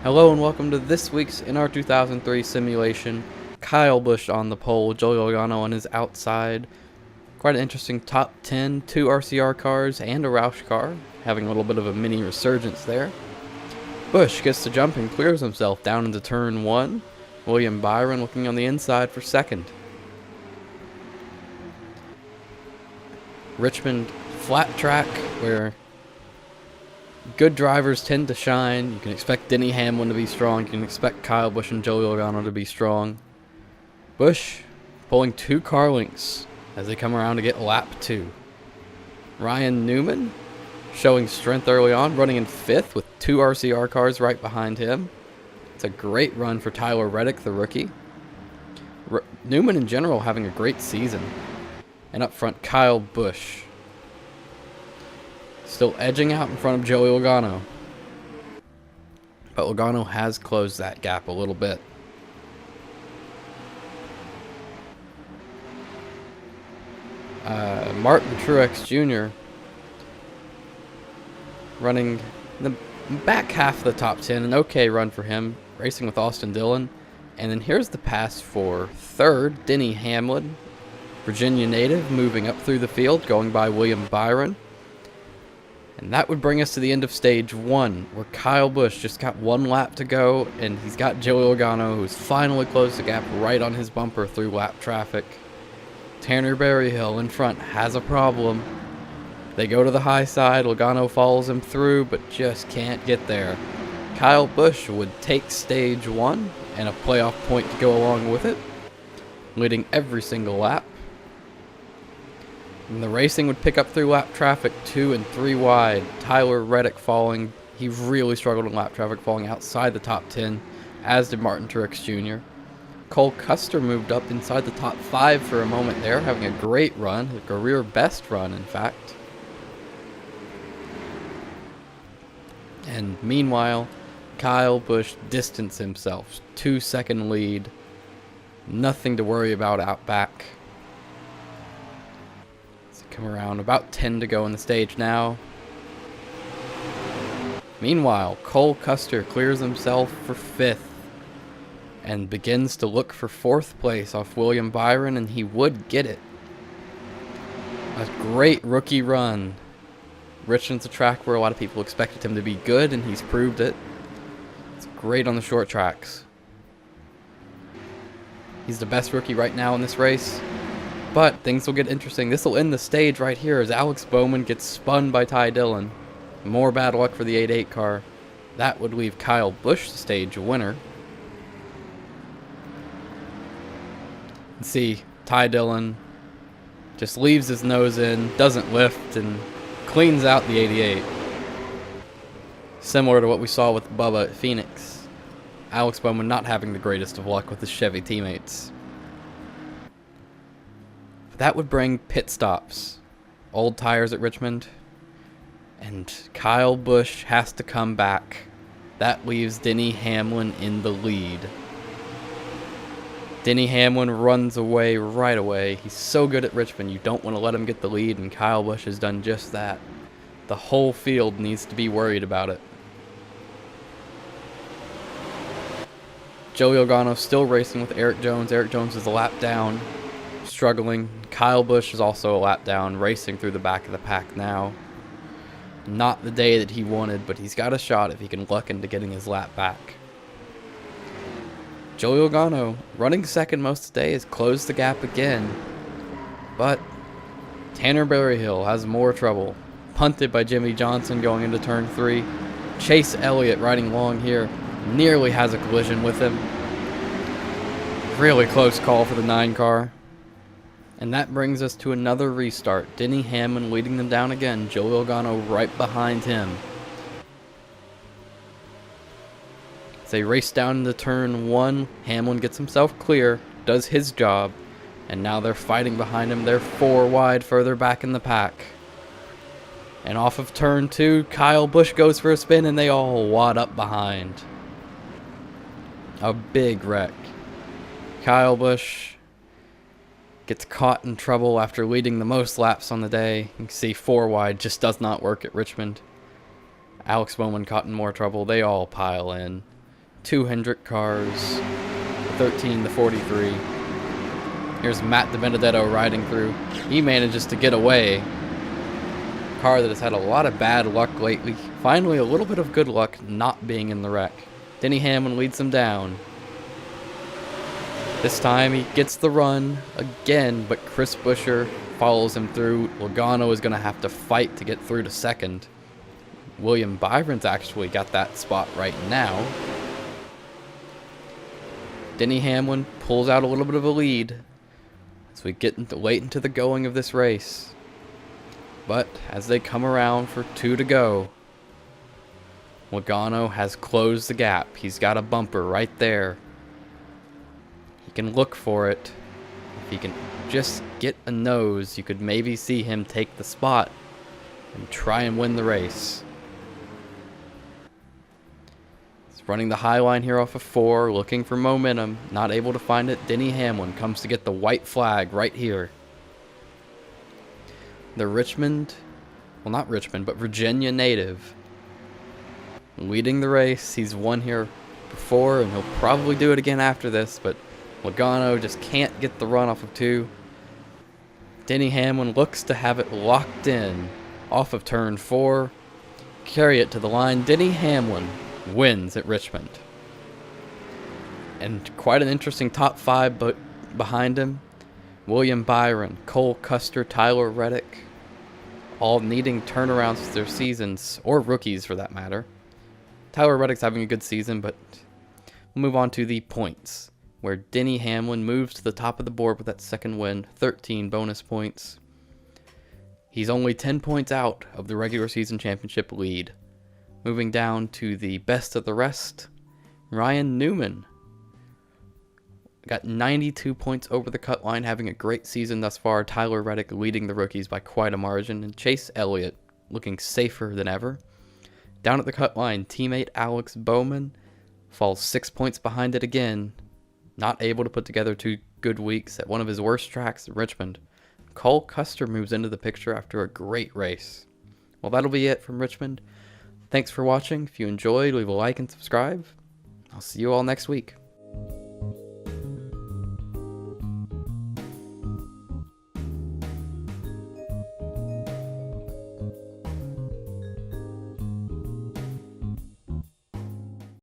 Hello and welcome to this week's NR2003 simulation. Kyle Busch on the pole, Joey Logano on his outside. Quite an interesting top 10, 2 RCR cars and a Roush car, having a little bit of a mini resurgence there. Busch gets to jump and clears himself down into turn 1. William Byron looking on the inside for second. Richmond flat track where good drivers tend to shine. You can expect Denny Hamlin to be strong. You can expect Kyle Busch and Joey Logano to be strong. Busch pulling 2 car links as they come around to get lap 2. Ryan Newman showing strength early on, running in 5th with 2 RCR cars right behind him. It's a great run for Tyler Reddick, the rookie. Newman in general having a great season. And up front, Kyle Busch still edging out in front of Joey Logano. But Logano has closed that gap a little bit. Martin Truex Jr. running the back half of the top 10. An okay run for him, racing with Austin Dillon. And then here's the pass for third, Denny Hamlin. Virginia native moving up through the field, going by William Byron. And that would bring us to the end of stage 1, where Kyle Busch just got 1 lap to go, and he's got Joey Logano, who's finally closed the gap right on his bumper through lap traffic. Tanner Berryhill in front has a problem. They go to the high side, Logano follows him through, but just can't get there. Kyle Busch would take stage 1, and a playoff point to go along with it, leading every single lap. And the racing would pick up through lap traffic 2 and 3 wide. Tyler Reddick falling. He really struggled in lap traffic, falling outside the top 10, as did Martin Truex Jr. Cole Custer moved up inside the top 5 for a moment there, having a great run, a career best run, in fact. And meanwhile, Kyle Busch distanced himself. 2-second lead. Nothing to worry about out back. Come around, about 10 to go in the stage now. Meanwhile, Cole Custer clears himself for 5th and begins to look for 4th place off William Byron, and he would get it. A great rookie run. Richmond's a track where a lot of people expected him to be good, and he's proved it. It's great on the short tracks. He's the best rookie right now in this race. But things will get interesting. This will end the stage right here as Alex Bowman gets spun by Ty Dillon. More bad luck for the 8-8 car. That would leave Kyle Busch the stage winner. See, Ty Dillon just leaves his nose in, doesn't lift, and cleans out the 88. Similar to what we saw with Bubba at Phoenix. Alex Bowman not having the greatest of luck with his Chevy teammates. That would bring pit stops. Old tires at Richmond. And Kyle Busch has to come back. That leaves Denny Hamlin in the lead. Denny Hamlin runs away right away. He's so good at Richmond, you don't want to let him get the lead, and Kyle Busch has done just that. The whole field needs to be worried about it. Joey Logano still racing with Eric Jones. Eric Jones is a lap down, struggling. Kyle Busch is also a lap down, racing through the back of the pack now. Not the day that he wanted, but he's got a shot if he can luck into getting his lap back. Joey Logano, running second most of the day, has closed the gap again. But Tanner Berryhill has more trouble. Punted by Jimmy Johnson going into turn 3. Chase Elliott riding long here. Nearly has a collision with him. Really close call for the 9 car. And that brings us to another restart. Denny Hamlin leading them down again. Joey Logano right behind him. As they race down into turn 1, Hamlin gets himself clear, does his job, and now they're fighting behind him. They're 4 wide further back in the pack. And off of turn 2, Kyle Busch goes for a spin, and they all wad up behind. A big wreck. Kyle Busch gets caught in trouble after leading the most laps on the day. You can see 4 wide just does not work at Richmond. Alex Bowman caught in more trouble. They all pile in. 2 Hendrick cars, 13 to 43. Here's Matt DiBenedetto riding through. He manages to get away. A car that has had a lot of bad luck lately. Finally, a little bit of good luck not being in the wreck. Denny Hamlin leads him down. This time he gets the run again, but Chris Buescher follows him through. Logano is going to have to fight to get through to second. William Byron's actually got that spot right now. Denny Hamlin pulls out a little bit of a lead as we get late into the going of this race. But as they come around for 2 to go, Logano has closed the gap. He's got a bumper right there. He can look for it. If he can just get a nose, you could maybe see him take the spot and try and win the race. He's running the high line here off of 4, looking for momentum. Not able to find it. Denny Hamlin comes to get the white flag right here. The Richmond, well, not Richmond, but Virginia native, leading the race. He's won here before, and he'll probably do it again after this, but Logano just can't get the run off of 2. Denny Hamlin looks to have it locked in off of turn 4. Carry it to the line. Denny Hamlin wins at Richmond. And quite an interesting top 5 but behind him. William Byron, Cole Custer, Tyler Reddick, all needing turnarounds to their seasons, or rookies for that matter. Tyler Reddick's having a good season, but we'll move on to the points, where Denny Hamlin moves to the top of the board with that second win, 13 bonus points. He's only 10 points out of the regular season championship lead. Moving down to the best of the rest, Ryan Newman got 92 points over the cut line, having a great season thus far. Tyler Reddick leading the rookies by quite a margin, and Chase Elliott looking safer than ever. Down at the cut line, teammate Alex Bowman falls 6 points behind it again, not able to put together 2 good weeks at one of his worst tracks in Richmond. Cole Custer moves into the picture after a great race. Well, that'll be it from Richmond. Thanks for watching. If you enjoyed, leave a like and subscribe. I'll see you all next week.